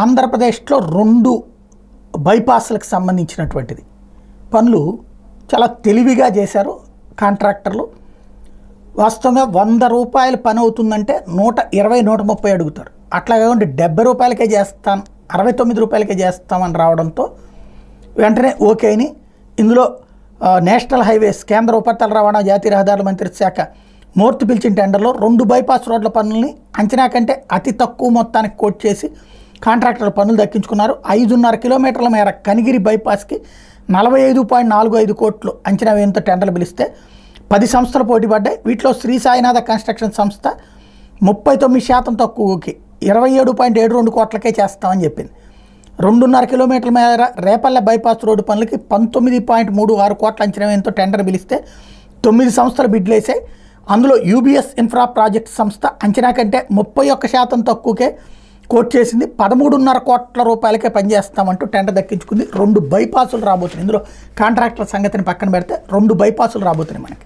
ఆంధ్రప్రదేశ్లో 2 బైపాస్లకు సంబంధించినటువంటిది పనులు చాలా తెలివిగా చేశారు కాంట్రాక్టర్లు. వాస్తవంగా 100 రూపాయలు పని అవుతుందంటే 120, 130 అడుగుతారు. అట్లా కాకుండా 70 రూపాయలకే చేస్తాను, 69 రూపాయలకే చేస్తామని రావడంతో వెంటనే ఓకే అని ఇందులో నేషనల్ హైవేస్ కేంద్ర ఉపరితల రవాణా జాతీయ రహదారుల మంత్రిత్వ శాఖ మూర్తి పిలిచిన టెండర్లో 2 బైపాస్ రోడ్ల పనుల్ని అంచనా కంటే అతి తక్కువ మొత్తానికి కోట్ చేసి కాంట్రాక్టర్ల పనులు దక్కించుకున్నారు. 5.5 కిలోమీటర్ల మేర కనిగిరి బైపాస్కి 45.45 కోట్లు అంచనా వ్యయంతో టెండర్లు పిలిస్తే 10 సంస్థలు పోటీ పడ్డాయి. వీటిలో శ్రీ సాయినాథ కన్స్ట్రక్షన్ సంస్థ 39% తక్కువకి 27.72 కోట్లకే చేస్తామని చెప్పింది. 2.5 కిలోమీటర్ల మేర రేపల్లె బైపాస్ రోడ్డు పనులకి 19.36 కోట్ల అంచనా వ్యయంతో టెండర్ పిలిస్తే 9 సంస్థలు బిడ్లు వేసాయి. అందులో యూబీఎస్ ఇన్ఫ్రా ప్రాజెక్ట్ సంస్థ అంచనా కంటే 31% తక్కువకే కోట్ చేసింది. 13.5 కోట్ల రూపాయలకే పనిచేస్తామంటూ టెండర్ దక్కించుకుంది. 2 బైపాసులు రాబోతున్నాయి. ఇందులో కాంట్రాక్టర్ సంగతిని పక్కన పెడితే 2 బైపాసులు రాబోతున్నాయి మనకి.